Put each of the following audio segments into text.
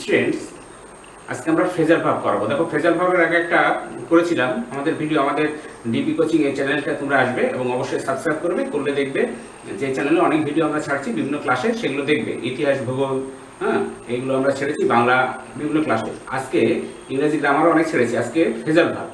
Students, আজকে আমরা phrasal verb করাবো। দেখো, ফ্রেজাল ভার্বের আগে একটা করেছিলাম আমাদের ভিডিও, আমাদের ডিবি কোচিং এই চ্যানেলটা তোমরা আসবে এবং অবশ্যই সাবস্ক্রাইব করবে, করলে দেখবে যে চ্যানেলে অনেক ভিডিও আমরা ছাড়ছি বিভিন্ন ক্লাসে, সেগুলো দেখবে। ইতিহাস, ভূগোল, হ্যাঁ, এইগুলো আমরা ছেড়েছি, বাংলা বিভিন্ন ক্লাসে। আজকে ইংরেজি গ্রামারও অনেক ছেড়েছি, আজকে ফ্রেজাল ভার্ব।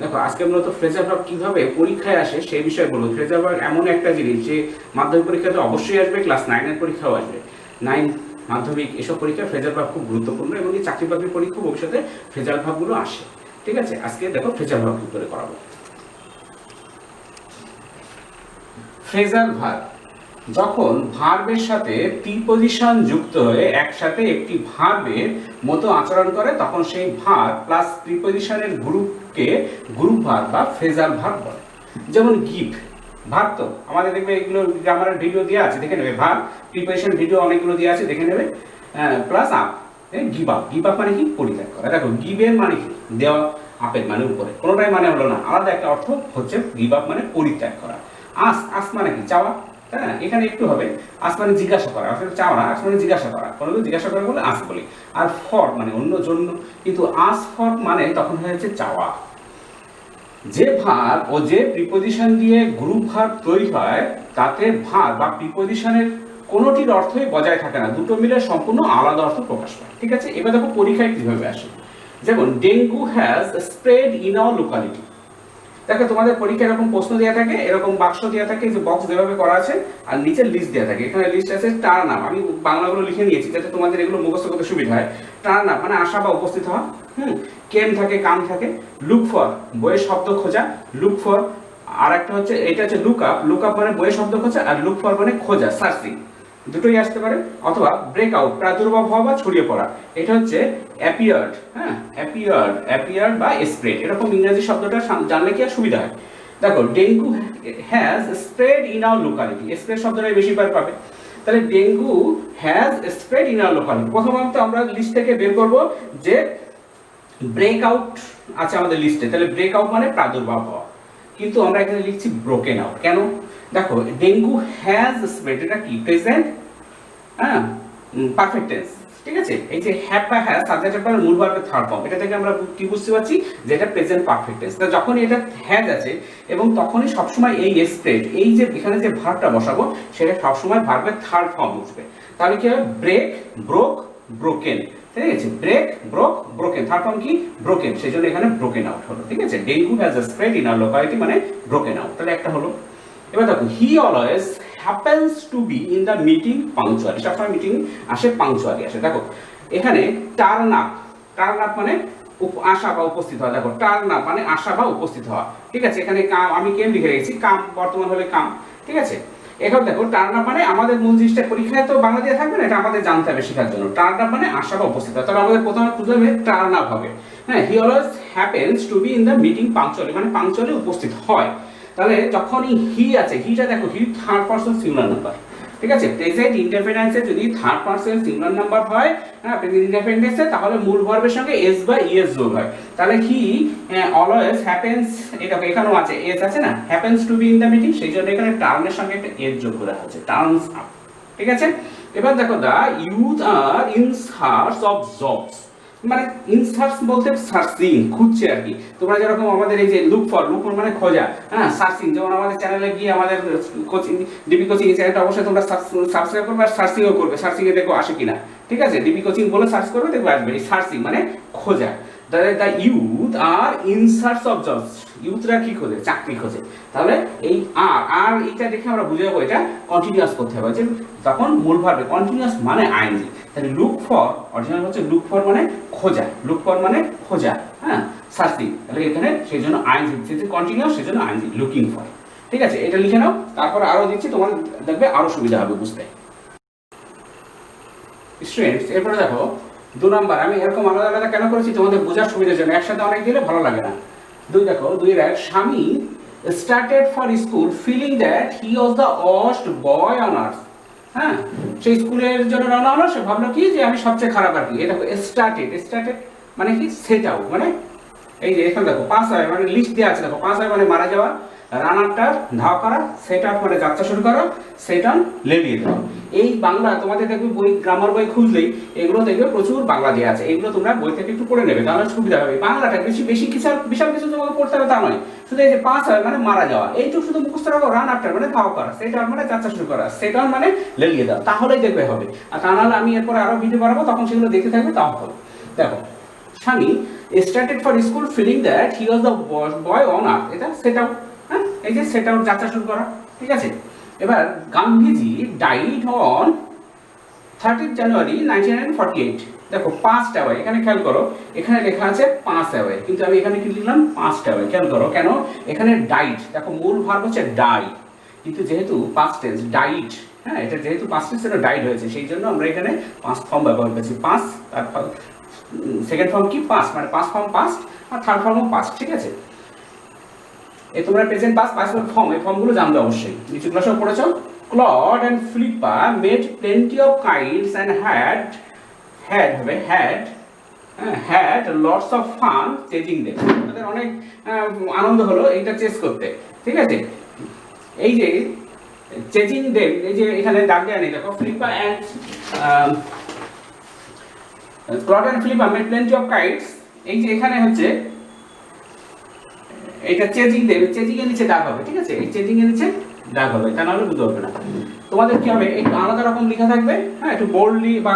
দেখো, আজকে মূলত ফ্রেজাল ভার্ব কিভাবে পরীক্ষায় আসে সেই বিষয়ে বলবো। ফ্রেজাল ভার্ব এমন একটা জিনিস যে মাধ্যমিক পরীক্ষাতে অবশ্যই আসবে, ক্লাস 9-এর পরীক্ষাও আসবে। 9, মাধ্যমিক, এসব পরীক্ষায় ফ্রেজাল ভার্ব খুব গুরুত্বপূর্ণ এবং এই চাকরি বাকরির পরীক্ষা ভবিষ্যতে ফ্রেজাল ভার্বগুলো আসে। ঠিক আছে, আজকে দেখো ফ্রেজাল ভার্ব কি করে করাবো। ফ্রেজাল ভার্ব যখন ভার্বের সাথে প্রিপজিশন যুক্ত হয়ে একসাথে একটি ভার্বের মতো আচরণ করে, তখন সেই ভার্ব প্লাস প্রিপজিশনের গ্রুপকে গ্রুপ ভার্ব বা ফ্রেজাল ভার্ব বলে। যেমন গিভ ভার্ব, তো আমাদের দেখবে এগুলো গ্রামারের ভিডিও দেওয়া আছে, দেখে নেবে। ভার্ব প্রিপজিশন ভিডিও অনেকগুলো দেওয়া আছে, দেখে নেবে। Plus up, give up. Give up মানে কি? পরিত্যাগ করা। দেখো, গিভের মানে কি? দেওয়া, আপের মানে উপরে, কোনোটাই মানে হলো না, আলাদা একটা অর্থ হচ্ছে গিভ আপ মানে পরিত্যাগ করা। আস, আস মানে কি? চাওয়া। হ্যাঁ, এখানে একটু হবে। আস মানে জিজ্ঞাসা করা, আসলে চাওয়া না, আস মানে জিজ্ঞাসা করা। কোনো কিছু জিজ্ঞাসা করা বলে আস বলি। আর ফর মানে অন্য জন্য, কিন্তু আস ফর মানে তখন হয়েছে চাওয়া। যে ভার্ব ও যে প্রিপজিশন দিয়ে গ্রুপ ভার্ব তৈরি হয়, তাতে ভার্ব বা প্রিপজিশনের কোনোটির অর্থই বজায় থাকে না, দুটো মিলে সম্পূর্ণ আলাদা অর্থ প্রকাশ পায়। ঠিক আছে, এবার দেখো পরীক্ষায় কিভাবে আসে। যেমন dengue has spread in our locality. দেখো, তোমাদের পরীক্ষা এরকম প্রশ্ন দেওয়া থাকে, এরকম বাক্স দেওয়া থাকে, যে বক্স যেভাবে করা আছে, আর নিচে লিস্ট দেওয়া থাকে। এখানে লিস্ট আছে টার্ন আপ, আমি বাংলাগুলো লিখে নিয়েছি যাতে তোমাদের এগুলো মুখস্থ করতে সুবিধা হয়। টার্ন আপ মানে আসা বা উপস্থিত হওয়া। কেম থাকে, কাম থাকে। লুক ফর, বইয়ের শব্দ খোঁজা, লুক ফর। আর একটা হচ্ছে, এটা হচ্ছে লুক আপ। লুক আপ মানে বইয়ের শব্দ খোঁজা, আর লুক ফর মানে খোঁজা, সার্চিং। দুটোই আসতে পারে। অথবা ব্রেক আউট, প্রাদুর্ভাব হওয়া বা ছড়িয়ে পড়া। এটা হচ্ছে অ্যাপিয়ার্ড। হ্যাঁ, অ্যাপিয়ার্ড বা স্প্রেড, এরকম ইংরেজি শব্দটা জানলে কি আর সুবিধা হয়। দেখো, dengue has spread in our locality, spread শব্দটাই বেশিবার পাবে। তাহলে dengue has spread in our locality. প্রথমত আমরা লিস্ট থেকে বের করব যে ব্রেক আউট আছে আমাদের লিস্টে, তাহলে ব্রেক আউট মানে প্রাদুর্ভাব হওয়া, কিন্তু আমরা এখানে লিখছি ব্রোকেন আউট। কেন? দেখো, ডেঙ্গু হ্যাজ স্প্রেড, এটা কি? প্রেজেন্ট, হ্যাঁ, পারফেক্ট টেন্স। ঠিক আছে, এই যে হ্যাভ বা হ্যাজ সাবজেক্টের পরে মূল ভার্বের থার্ড ফর্ম, এটা থেকে আমরা কি বুঝতে পারছি যে এটা প্রেজেন্ট পারফেক্ট টেন্স। যখন এটা হ্যাজ আছে এবং তখনই সবসময় এই স্প্রেড, এই যে এখানে যে ভার্বটা বসাবো সেটা সবসময় ভার্বের থার্ড ফর্ম উঠবে। তাহলে কি হবে? Break, broke, broken. ঠিক আছে, break, broke, broken, third form কি? ব্রোকেন, সেই জন্য এখানে ব্রোকেন আউট হলো। ঠিক আছে, dengue has spread in our locality মানে ব্রোকেন আউট, তাহলে একটা হলো। এবার দেখো, he always happens to be in the meeting punctually, সবসময় মিটিং আসে পাংচুয়ালি আসে। দেখো, এখানে টার্ন আপ, টার্ন আপ মানে আসা বা উপস্থিত হওয়া। দেখো, টার্ন আপ মানে আসা বা উপস্থিত হওয়া। ঠিক আছে, এখানে কাম, আমি কেম লিখে রেখেছি, কাম বর্তমান হলে কাম। ঠিক আছে, এখন দেখো, টার্ন আপ মানে আমাদের মূল জিনিসটা পরীক্ষায় তো বাংলা দিয়ে থাকবে না, এটা আমাদের জানতে হবে শেখার জন্য। টার্ন আপ মানে আসা বা উপস্থিত হওয়া, তাহলে আমাদের প্রথমে খুঁজতে হবে টার্ন আপ হবে। হ্যাঁ, he always happens to be in the meeting punctually মানে পাংচুয়ালি উপস্থিত হয়। তাহলে যখনই হি আছে, হিটা দেখো, he third person singular number. ঠিক আছে, প্রেজেন্ট ইনডেফিনিটে যদি থার্ড পারসন সিঙ্গুলার নাম্বার হয়, হ্যাঁ, প্রেজেন্ট ইনডেফিনিটে, তাহলে মূল ভার্বের সঙ্গে এস বা ইএস যোগ হয়। তাহলে হি অলওয়েজ হ্যাপেন্স, এটা এখানেও আছে, এস আছে না, happens to be in the meeting, সেই জন্য এখানে টার্নের সঙ্গে একটা এস যোগ করা হচ্ছে, টার্নস আপ। ঠিক আছে, এবার দেখো, the youth are in search of jobs, মানে ইন সার্চ বলতে সার্চিং, খুঁজছে আর কি। তোমরা যেরকম আমাদের এই যে লুক ফর, লুক ফর মানে খোঁজা, হ্যাঁ, সার্চিং, যেমন আমাদের চ্যানেলে গিয়ে আমাদের কোচিং, ডিবি কোচিং চ্যানেলটা অবশ্যই তোমরা সাবস্ক্রাইব করবে আর সার্চিংও করবে, সার্চিং এ দেখো আসে কিনা। ঠিক আছে, ডিবি কোচিং বলে সার্চ করবে, দেখবে আসবে। এই সার্চিং মানে খোঁজা। The youth are in search of jobs, ইউথরা কি খোঁজে? চাকরি খোঁজে। তাহলে এই আর এইটা দেখে আমরা বুঝে যাবো এটা কন্টিনিউয়াস করতে হবে, যে তখন মূল ভার্বে কন্টিনিউয়াস মানে আইএনজি। তাহলে লুক ফর অরিজিনাল হচ্ছে লুক ফর মানে খোঁজা, লুক ফর মানে খোঁজা, হ্যাঁ, সার্চিং। তাহলে এখানে সেই জন্য আইএনজি, যেহেতু কন্টিনিউয়াস সেই জন্য আইএনজি, লুকিং ফর। ঠিক আছে, এটা লিখে নাও, তারপর আরো দিচ্ছি, তোমাদের দেখবে আরো সুবিধা হবে বুঝতে। স্টুডেন্টস, এরপরে দেখো 2 নাম্বার, আমি এরকম আলাদা আলাদা কেন করেছি তোমাদের বোঝার সুবিধার জন্য, একসাথে অনেক দিলে ভালো লাগে না। 2 দেখো, 2-এর 1, স্বামী started for school feeling that he was the worst boy on earth। হ্যাঁ, সেই স্কুলের জন্য রওনা হলো, সে ভাবলো কি যে আমি সবচেয়ে খারাপ আর কি। এটা স্টার্টেড মানে কি? সেট আউট মানে এই যে এখানে দেখো পাস হয় মানে লিস্ট দেওয়া আছে, দেখো পাস হয় মানে মারা যাওয়া, রান আফটার ধাওয়া করা, সেট আপ মানে যাত্রা শুরু করা, সেট অন লেলিয়ে দেওয়া। এই বাংলা তোমাদের দেখবে বই, গ্রামার বই খুঁজলেই এগুলো দেখবে প্রচুর বাংলা দেওয়া আছে, এগুলো তোমরা বই থেকে একটু পড়ে নেবে, তাহলে সুবিধা হবে। বাংলাটা বেশি বেশি কিছু বিশাল কিছু তোমাকে পড়তে হবে তা নয়, শুধু এই যে পাস হয় মানে মারা যাওয়া, এইটুকু শুধু মুখস্থ রাখো। রান আফটার মানে ধাওয়া করা, সেট আপ মানে যাত্রা শুরু করা, সেট অন মানে লেলিয়ে দেওয়া, তাহলেই দেখবে হবে। আর তা নাহলে আমি এরপরে আরো ভিডিও বানাবো, তখন সেগুলো দেখতে থাকবে, তাও হবে। দেখো, স্বামী started for school feeling that he was the boy on earth, এটা সেট আউট, হ্যাঁ, এই যে সেট আউট যাত্রা শুরু করা, ঠিক আছে। এবার গান্ধীজি ডাইড অন 30 জানুয়ারি 1948। দেখো 5 অ্যাওয়ে, এখানে খেয়াল করো, এখানে লেখা আছে 5 অ্যাওয়ে, কিন্তু আমি এখানে কি লিখলাম 5 অ্যাওয়ে, খেয়াল করো কেন, এখানে ডাইড, দেখো মূল ভার্ব হচ্ছে ডাই, কিন্তু যেহেতু পাস্ট টেন্স ডাইড, হ্যাঁ, এটা যেহেতু পাস্ট টেন্স এটা ডাইড হয়েছে, সেই জন্য আমরা এখানে পাস্ট ফর্ম ব্যবহার করেছি। 5, তারপর সেকেন্ড ফর্ম কি পাস্ট, মানে পাস্ট ফর্ম পাস্ট, আর থার্ড ফর্ম পাস্ট, ঠিক আছে। এই তোমরা প্রেজেন্ট পাস্ট পাস্ট ফর্ম, এই ফর্মগুলো জানবে অবশ্যই, নিচুগুলো সব পড়েছো। Claude and Philippa made plenty of kites and had lots of fun chasing them. তাদের অনেক আনন্দ হলো এইটা চেস করতে, ঠিক আছে। এই যে চেজিং দেম, এই যে এখানে দাগ দেয়া নেই, দেখো Philippa and Claude and Philippa made plenty of kites, এই যে এখানে হচ্ছে এটা চেজিং দেম, চেজিং এর নিচে দাগ হবে, ঠিক আছে, এই চেজিং এর নিচে দাগ হবে, তা নাহলে বুঝতে পারবে না। তোমাদের কি হবে, একটু আলাদা রকম লেখা থাকবে, হ্যাঁ, একটু বোল্ডলি বা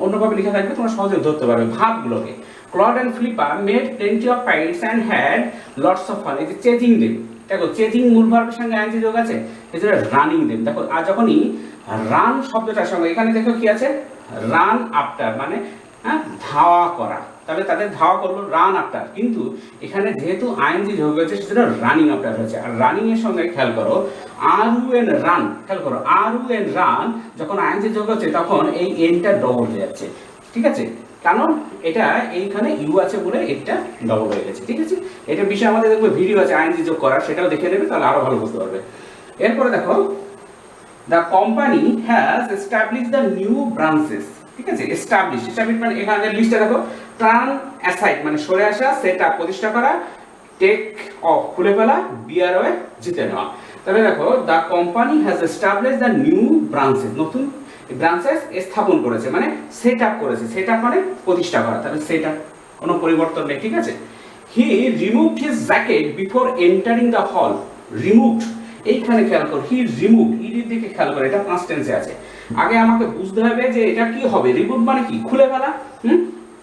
অন্যভাবে লেখা থাকবে, তোমরা সহজে ধরতে পারবে ভাবগুলোকে। Claude and Philippa made plenty of kites and had lots of fun, এই যে চেজিং দেম, দেখো চেজিং মূল ভার্বের সঙ্গে আইএনজি যোগ আছে, এজন্য রানিং দেম। দেখো আর যখনই রান শব্দটার সঙ্গে এখানে দেখো কি আছে, রান আফটার মানে হ্যাঁ ধাওয়া করা, তাহলে তাদের ধাওয়া করলো রান আফটার, কিন্তু এখানে যেহেতু আইএনজি যোগ হয়েছে সেটা রানিং আফটার হয়েছে। আর রানিং এর সঙ্গে খেয়াল করো আর ইউ এন রান, খেয়াল করো আর ইউ এন রান যখন আইএনজি যোগ হচ্ছে তখন এই এনটা ডবল হয়ে যাচ্ছে, ঠিক আছে, কারণ এটা এইখানে ইউ আছে বলে এটা ডবল হয়ে গেছে, ঠিক আছে। এটা বিষয়ে আমাদের দেখবে ভিডিও আছে আইএনজি যোগ করার, সেটাও দেখে নেবে, তাহলে আরো ভালো বুঝতে পারবে। এরপরে দেখো the company has established the new branches, ঠিক আছে, এস্টাবলিশ মানে এখানে লিস্টে দেখো টার্ন অ্যাসাইড মানে সরে আসা, সেট আপ প্রতিষ্ঠা করা, টেক অফ খুলে ফেলা, বিয়ার ওয়ে জিতে নেওয়া। তাহলে দেখো the company has establish the new branches, নতুন ব্রাঞ্চেস স্থাপন করেছে মানে সেট আপ করেছে, সেট আপ মানে প্রতিষ্ঠা করা, তাহলে সেট আপ কোনো পরিবর্তন নেই, ঠিক আছে। He removed his jacket before entering the hall, removed এইখানে খেয়াল করো, হি রিমুভ, ইডির দিকে খেয়াল করো, এটা পাস্ট টেন্সে আছে। আগে আমাকে বুঝতে হবে যে এটা কি হবে, রিমুভ মানে কি খুলে ফেলা,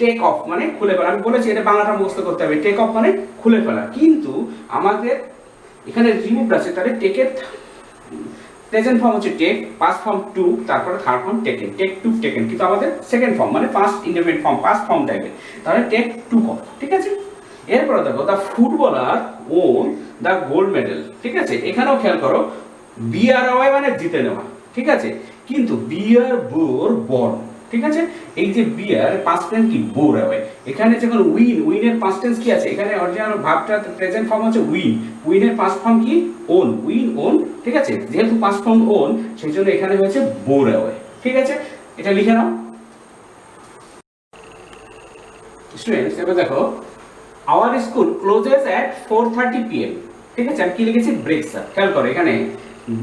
টেক অফ মানে খুলে ফেলা, আমি বলেছি এটা বাংলাটা মুখস্থ করতে হবে, টেক অফ মানে খুলে ফেলা, কিন্তু আমাদের এখানে রিমুভ আছে, তাহলে টেকের প্রেজেন্ট ফর্ম হচ্ছে টেক, পাস্ট ফর্ম টু, তারপরে third form taken, take took taken, কিন্তু আমাদের সেকেন্ড ফর্ম মানে past indefinite form, past form টাইপের, তাহলে টেক টু অফ, ঠিক আছে। এরপরে দেখো the footballer won the gold medal, ঠিক আছে, এখানেও খেয়াল করো বিআর ওয়াই মানে জিতে নেওয়া, ঠিক আছে, কিন্তু বিআর বোর বর্ন, ঠিক আছে, এই যে বিআর পাস্ট টেন্স কি বোর ওয়াই, এখানে যখন উইন, উইনের পাস্ট টেন্স কি আছে, এখানে অরিজিনাল ভার্বটা প্রেজেন্ট ফর্ম হচ্ছে উইন, উইনের পাস্ট ফর্ম কি ওন, উইন ওন, ঠিক আছে, যেহেতু পাস্ট ফর্ম ওন সেই জন্য এখানে হয়েছে বোর ওয়াই, ঠিক আছে, এটা লিখে নাও স্টুডেন্টস। এবার দেখো our school clauses at 4:30 PM, ঠিক আছে, আমি কি লিখেছি ব্রেক স্যার, খেয়াল করো এখানে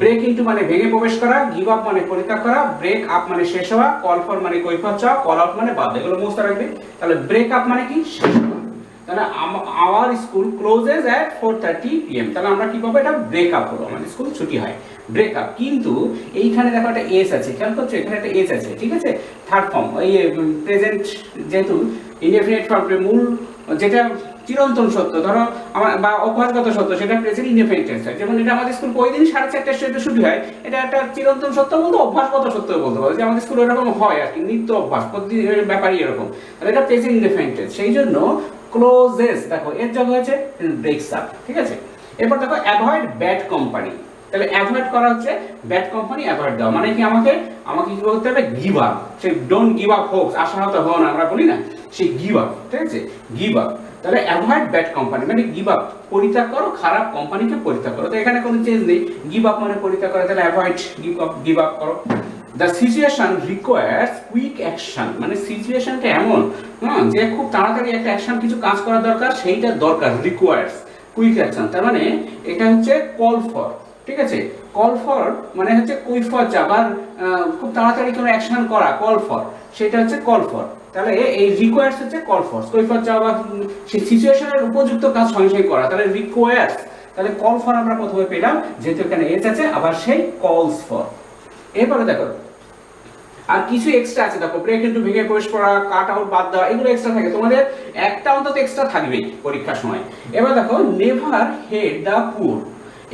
ব্রেক ইনটু মানে ভেঙে প্রবেশ করা, গিভ আপ মানে পরিত্যাগ করা, ব্রেক আপ মানে শেষ হওয়া, কল ফর মানে কৈফিয়ত চাওয়া, কল আউট মানে বাদ, এগুলো মুখস্থ রাখবে। তাহলে ব্রেক আপ মানে কি শেষ হওয়া, তাহলে our school clauses at 4:30 PM, তাহলে আমরা কি পাবো, এটা ব্রেক আপ হলো, মানে স্কুল ছুটি হয়, ব্রেক আপ। কিন্তু এইখানে দেখো একটা এস আছে, খেয়াল করছো এখানে একটা এস আছে, ঠিক আছে, থার্ড ফর্ম এই প্রেজেন্ট যেহেতু ইনডেফিনিট ফর্ম মূল যেটা চিরন্তন সত্য ধরো আমার বা অভ্যাসগত সত্য সেটা প্রেজেন্ট ইনডেফিনিট টেন্স হয়, যেমন এটা আমাদের স্কুল ওই দিন 4:30 ছুটি হয়, এটা একটা চিরন্তন সত্য বলতে অভ্যাসগত সত্য বলতে পারো, যে আমাদের স্কুল এরকম হয় আর কি, নিত্য অভ্যাস প্রতিদিনের ব্যাপারই এরকম, তাহলে এটা প্রেজেন্ট ইনডেফিনিট টেন্স, সেই জন্য ক্লোজেস দেখো এর যোগ হয়েছে ব্রেকস আপ, ঠিক আছে। এরপর দেখো অ্যাভয়েড ব্যাড কোম্পানি, তাহলে অ্যাভয়েড করা হচ্ছে ব্যাড কোম্পানি অ্যাভয়েড দেওয়া, মানে কি আমাকে কি বলতে হবে গিভ আপ, সেই ডোন্ট গিভ আপ হোপস, আশাহত হও না আমরা বলি না, সেই গিভ আপ, ঠিক আছে, গিভ আপ, তাহলে অ্যাভয়েড ব্যাড কোম্পানি মানে গিভ আপ, পরিত্যাগ করো খারাপ কোম্পানিকে পরিত্যাগ করো, তো এখানে কোনো চেঞ্জ নেই, গিভ আপ মানে পরিত্যাগ করো, তাহলে অ্যাভয়েড গিভ আপ করো। The situation requires quick action, মানে সিচুয়েশনটা এমন যে খুব তাড়াতাড়ি একটা অ্যাকশন কিছু কাজ করা দরকার, সেইটা দরকার রিকোয়ার্স, কুইক অ্যাকশন, তার মানে এটা হচ্ছে কল ফর, ঠিক আছে। কল ফর মানে হচ্ছে কৈফিয়ত চাওয়া বা খুব তাড়াতাড়ি কোনো অ্যাকশন করা, কল ফর, সেটা হচ্ছে কল ফর। তাহলে এই রিকোয়ার্স হচ্ছে কল ফর, কৈফিয়ত চাওয়া বা সেই সিচুয়েশনের উপযুক্ত কাজ সঙ্গে সঙ্গে করা, তাহলে রিকোয়ার্স। তাহলে কল ফর আমরা প্রথমে পেলাম, যেহেতু এখানে এস আছে, আবার সেই কলস ফর। এরপরে দেখো আর কিছু এক্সট্রা আছে, দেখো ব্রেক ইনটু ভেঙে প্রবেশ করা, কাট আউট বাদ দেওয়া, এগুলো এক্সট্রা থাকে, তোমাদের একটা অন্তত এক্সট্রা থাকবেই পরীক্ষার সময়। এবার দেখো নেভার হেড দ্য পুর,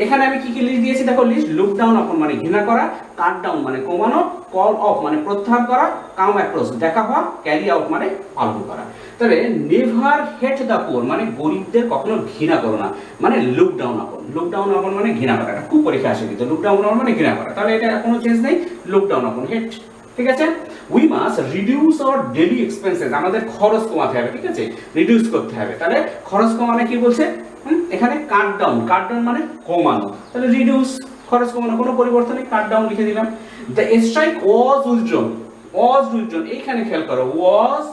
এখানে আমি কি কি লিস্ট দিয়েছি দেখো, লিস্ট লুক ডাউন আপন মানে ঘৃণা করা, কাট ডাউন মানে কমানো, কল অফ মানে প্রত্যাহার করা, কাম অ্যাক্রস দেখা হওয়া, ক্যারি আউট মানে পালন করা। তবে নেভার হেট দ্য পুর মানে গরিবদের কখনো ঘৃণা করো না, মানে look down upon, look down upon মানে ঘৃণা করা, এটা খুব পরীক্ষা আসে কিন্তু, লুক ডাউন আপন মানে ঘৃণা করা, তাহলে এটা কোনো চেঞ্জ নেই, লুক ডাউন আপন হেট, ঠিক আছে। We must reduce our daily expenses, আমাদের খরচ কমাতে হবে, ঠিক আছে, রিডিউস করতে হবে। তাহলে খরচ কমানো কি বলছে এখানে, কাট ডাউন, কাট ডাউন মানে কমানো, তাহলে রিডিউস খরচ কমানো, কোনো পরিবর্তন নেই, কাট ডাউন লিখে দিলাম। The strike was withdrawn, was withdrawn, এইখানে খেয়াল করো, ওয়াজ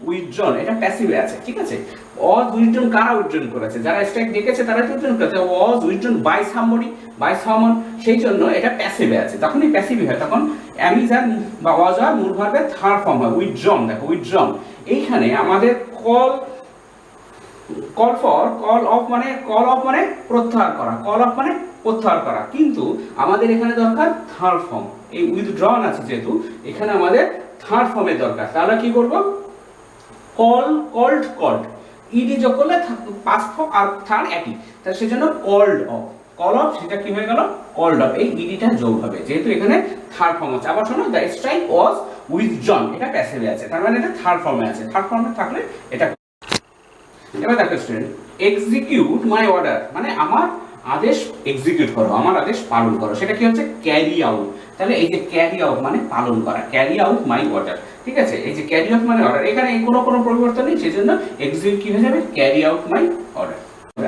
উইথড্রন এটা প্যাসিভে আছে, ঠিক আছে। ওয়াজ উইথড্রন কারা উইথড্রন করেছে, যারা স্ট্রাইক ডেকেছে তারা উইথড্রন করেছে, ওয়াজ উইথড্রন বাই সামবডি, বাই সামন, সেই জন্য এটা প্যাসিভে আছে। তখনই প্যাসিভ হয় তখন অ্যামিজ আর বা ওয়াজ আর মূল ভার্বের থার্ড ফর্ম হয়, উইথড্রন। দেখো উইথড্রন, এইখানে আমাদের call, call for, call of মানে, কল অফ মানে প্রত্যাহার করা, কল অফ মানে প্রত্যাহার করা, কিন্তু আমাদের এখানে দরকার থার্ড ফর্ম, এই উইথড্রন আছে যেহেতু এখানে আমাদের থার্ড ফর্মের দরকার। তাহলে কি করব, কল, কল্ড, কল্ড, ইডি যোগ করলে পাস্ট ফর্ম আর থার্ড একই, তাহলে সেজন্য কল্ড অফ, কল অফ সেটা কি হয়ে গেল, কল্ড অফ, এই ইডিটা যোগ হবে যেহেতু এখানে থার্ড ফর্ম আছে। আবার শোনো, দ্য স্ট্রাইক ওয়াজ উইথড্রন, এটা প্যাসিভে আছে, তার মানে এটা থার্ড ফর্মে আছে, থার্ড ফর্মে থাকলে এটা। এবার দেখো স্টুডেন্ট, এক্সিকিউট মাই অর্ডার মানে আমার আদেশ এক্সিকিউট করো, আমার আদেশ পালন করো, সেটা কি হচ্ছে ক্যারি আউট। তাহলে এই যে ক্যারি আউট মানে পালন করা, ক্যারি আউট মাই অর্ডার, ঠিক আছে। এই যে ক্যারি আউট মানে অর্ডার, এখানে কোনো পরিবর্তন নেই, সেজন্য এক্সিকিউট কি হয়ে যাবে, ক্যারি আউট মাই অর্ডার।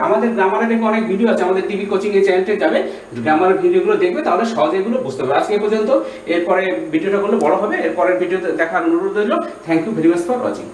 আমাদের গ্রামারের দেখো অনেক ভিডিও আছে, আমাদের টিভি কোচিং এর চ্যানেলে যাবে, গ্রামারের ভিডিওগুলো দেখবে, তাহলে সহজে এগুলো বুঝতে পারবে। আজকে পর্যন্ত, এরপরে ভিডিওটা করলে বড় হবে, এরপরের ভিডিও দেখার অনুরোধ রইল। Thank you very much for watching.